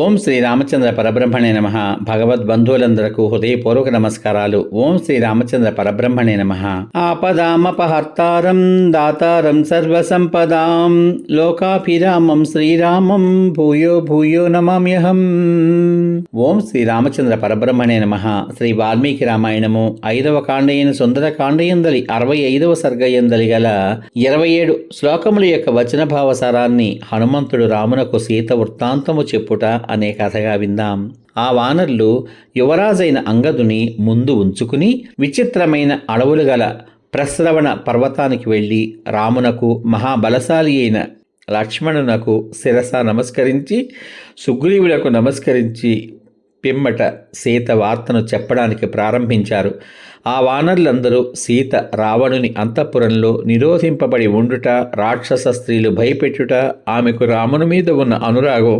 ఓం శ్రీ రామచంద్ర పరబ్రహ్మణే నమః. భగవద్బంధువులందరకు హృదయపూర్వక నమస్కారాలు. ఓం శ్రీ రామచంద్ర పరబ్రహ్మణే నమః. ఆపదామపహర్తారం దాతారం సర్వసంపదాం లోకాభిరామం శ్రీరామం భూయో భూయో నమామ్యహం. ఓం శ్రీ రామచంద్ర పరబ్రహ్మణే నమః. శ్రీ వాల్మీకి రామాయణము 5వ కాండయైన సుందరకాండయందలి 65వ సర్గయందలి గల 27 శ్లోకముల యొక్క వచన భావసారాన్ని హనుమంతుడు రామునకు సీత వృత్తాంతము చెప్పుట అనే కథగా విందాం. ఆ వానరులు యువరాజైన అంగదుని ముందు ఉంచుకుని విచిత్రమైన అడవులు గల ప్రస్రవణ పర్వతానికి వెళ్ళి రామునకు మహాబలశాలి అయిన లక్ష్మణునకు శిరస నమస్కరించి సుగ్రీవులకు నమస్కరించి పిమ్మట సీత వార్తను చెప్పడానికి ప్రారంభించారు. ఆ వానరులందరూ సీత రావణుని అంతఃపురంలో నిరోధింపబడి ఉండుట, రాక్షస స్త్రీలు భయపెట్టుట, ఆమెకు రాముని మీద ఉన్న అనురాగం,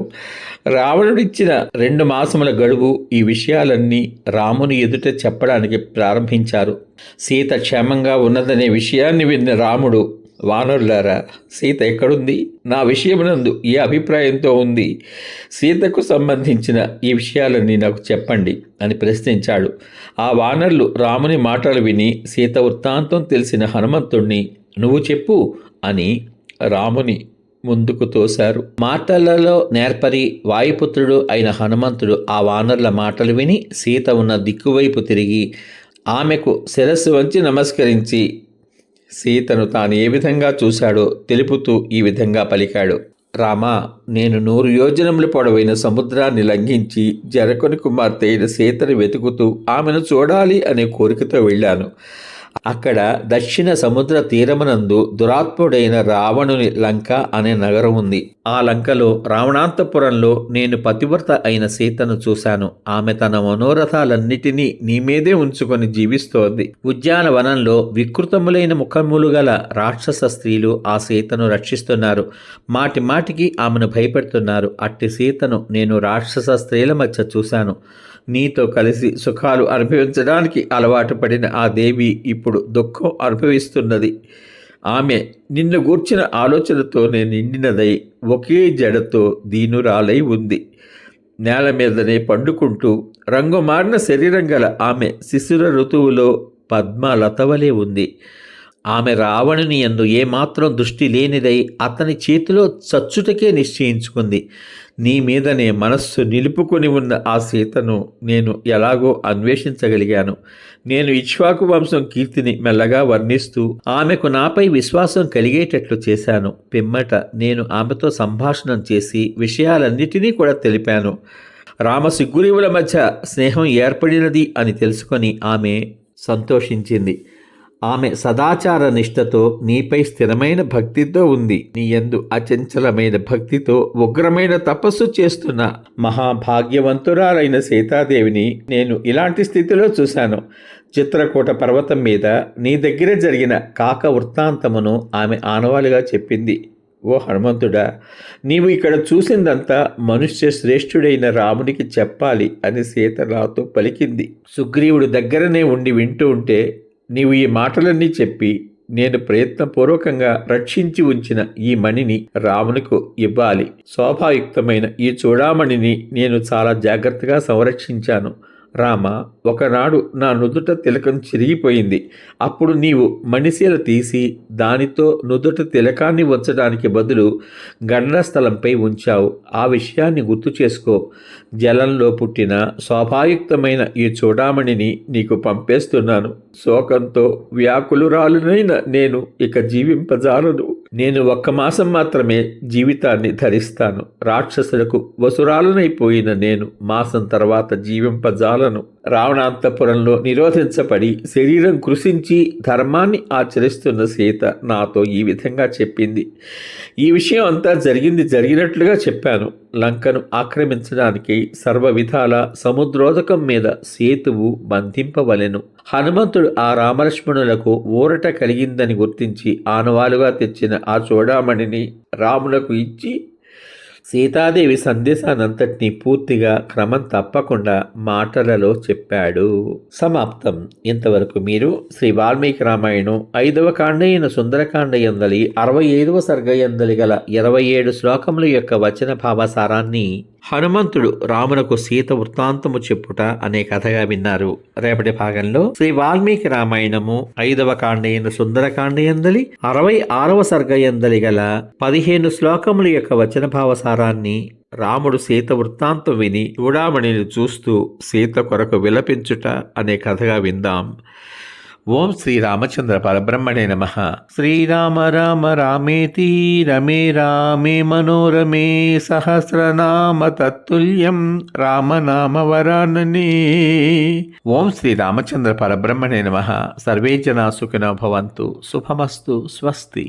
రావణుడిచ్చిన 2 మాసముల గడువు, ఈ విషయాలన్నీ రాముని ఎదుట చెప్పడానికి ప్రారంభించారు. సీత క్షేమంగా ఉన్నదనే విషయాన్ని విన్న రాముడు, వానరులారా, సీత ఎక్కడుంది? నా విషయమునందు ఏ అభిప్రాయంతో ఉంది? సీతకు సంబంధించిన ఈ విషయాలన్నీ నాకు చెప్పండి అని ప్రశ్నించాడు. ఆ వానరులు రాముని మాటలు విని సీత వృత్తాంతం తెలిసిన హనుమంతుణ్ణి, నువ్వు చెప్పు అని రాముని ముందుకు తోశారు. మాటలలో నేర్పరి వాయుపుత్రుడు అయిన హనుమంతుడు ఆ వానరుల మాటలు విని సీత ఉన్న దిక్కువైపు తిరిగి ఆమెకు శిరస్సు వంచి నమస్కరించి సీతను తాను ఏ విధంగా చూశాడో తెలుపుతూ ఈ విధంగా పలికాడు. రామా, నేను 100 యోజనముల పొడవైన సముద్రాన్ని లంఘించి జనకుని కుమార్తె అయిన సీతను వెతుకుతూ ఆమెను చూడాలి అనే కోరికతో వెళ్ళాను. అక్కడ దక్షిణ సముద్ర తీరమునందు దురాత్ముడైన రావణుని లంక అనే నగరం ఉంది. ఆ లంకలో రావణాంతపురంలో నేను పతివ్రత అయిన సీతను చూశాను. ఆమె తన మనోరథాలన్నిటినీ నీ మీదే ఉంచుకొని జీవిస్తోంది. ఉద్యానవనంలో వికృతములైన ముఖములు గల రాక్షస స్త్రీలు ఆ సీతను రక్షిస్తున్నారు. మాటి మాటికి ఆమెను భయపెడుతున్నారు. అట్టి సీతను నేను రాక్షస స్త్రీల మధ్య చూశాను. నీతో కలిసి సుఖాలు అనుభవించడానికి అలవాటు పడిన ఆ దేవి ఇప్పుడు దుఃఖం అనుభవిస్తున్నది. ఆమె నిన్ను గూర్చిన ఆలోచనతోనే నిండినదై ఒకే జడతో దీనురాలై ఉంది. నేల మీదనే పండుకుంటూ రంగు మారిన శరీరం గల ఆమె శిశిర ఋతువులో పద్మలతవలే ఉంది. ఆమె రావణుని యందు ఏమాత్రం దృష్టి లేనిదై అతని చేతిలో చచ్చుటకే నిశ్చయించుకుంది. నీ మీదనే మనస్సు నిలుపుకొని ఉన్న ఆ సీతను నేను ఎలాగో అన్వేషించగలిగాను. నేను ఇక్ష్వాకు వంశం కీర్తిని మెల్లగా వర్ణిస్తూ ఆమెకు నాపై విశ్వాసం కలిగేటట్లు చేశాను. పిమ్మట నేను ఆమెతో సంభాషణం చేసి విషయాలన్నిటినీ కూడా తెలిపాను. రామ సుగ్రీవుల మధ్య స్నేహం ఏర్పడినది అని తెలుసుకొని ఆమె సంతోషించింది. ఆమె సదాచార నిష్ఠతో నీపై స్థిరమైన భక్తితో ఉంది. నీ యందు అచంచలమైన భక్తితో ఉగ్రమైన తపస్సు చేస్తున్న మహాభాగ్యవంతురాలైన సీతాదేవిని నేను ఇలాంటి స్థితిలో చూశాను. చిత్రకూట పర్వతం మీద నీ దగ్గర జరిగిన కాక వృత్తాంతమును ఆమె ఆనవాలుగా చెప్పింది. ఓ హనుమంతుడా, నీవు ఇక్కడ చూసిందంతా మనుష్య శ్రేష్ఠుడైన రాముడికి చెప్పాలి అని సీత నాతో పలికింది. సుగ్రీవుడు దగ్గరనే ఉండి వింటూ ఉంటే నీవు ఈ మాటలన్నీ చెప్పి నేను ప్రయత్నపూర్వకంగా రక్షించి ఉంచిన ఈ మణిని రామునికి ఇవ్వాలి. శోభాయుక్తమైన ఈ చూడామణిని నేను చాలా జాగ్రత్తగా సంరక్షించాను. రామ, ఒకనాడు నా నుదుట తిలకం చిరిగిపోయింది. అప్పుడు నీవు మణిశీల తీసి దానితో నుదుట తిలకాన్ని ఉంచడానికి బదులు గండస్థలంపై ఉంచావు. ఆ విషయాన్ని గుర్తు చేసుకో. జలంలో పుట్టిన శోభాయుక్తమైన ఈ చూడామణిని నీకు పంపేస్తున్నాను. శోకంతో వ్యాకులురాలునైన నేను ఇక జీవింపజాలను. నేను 1 మాసం మాత్రమే జీవితాన్ని ధరిస్తాను. రాక్షసులకు వసురాలనైపోయిన నేను మాసం తర్వాత జీవింపజాలను. రావణాంతపురంలో నిరోధించబడి శరీరం కృషించి ధర్మాన్ని ఆచరిస్తున్న సీత నాతో ఈ విధంగా చెప్పింది. ఈ విషయం అంతా జరిగినట్లుగా చెప్పాను. లంకను ఆక్రమించడానికి సర్వ విధాల సముద్రోదకం మీద సేతువు బంధింపవలెను. హనుమంతుడు ఆ రామలక్ష్మణులకు ఊరట కలిగిందని గుర్తించి ఆనవాలుగా తెచ్చిన ఆ చూడామణిని రామునకు ఇచ్చి సీతాదేవి సందేశానంతటినీ పూర్తిగా క్రమం తప్పకుండా మాటలలో చెప్పాడు. సమాప్తం. ఇంతవరకు మీరు శ్రీ వాల్మీకి రామాయణం 5వ కాండయైన సుందరకాండయందలి 65వ సర్గయందలి గల 27 శ్లోకముల యొక్క వచన భావసారాన్ని హనుమంతుడు రామునకు సీత వృత్తాంతము చెప్పుట అనే కథగా విన్నారు. రేపటి భాగంలో శ్రీ వాల్మీకి రామాయణము 5వ కాండయైన సుందరకాండయందలి 66వ సర్గయందలి గల 15 శ్లోకముల యొక్క వచన భావసారాన్ని, రాముడు సీత వృత్తాంతం విని చూడామణిని చూస్తూ సీత కొరకు విలపించుట అనే కథగా విందాం. ఓం శ్రీ రామచంద్ర పరబ్రహ్మణే నమః. శ్రీరామ రామ రామేతి రమే రామే మనోరమే సహస్రనామ తత్తుల్యం రామనామ వరాననే. ఓం శ్రీ రామచంద్ర పరబ్రహ్మణే నమః. సర్వే జనా సుఖినో భవంతు. శుభమస్తు. స్వస్తి.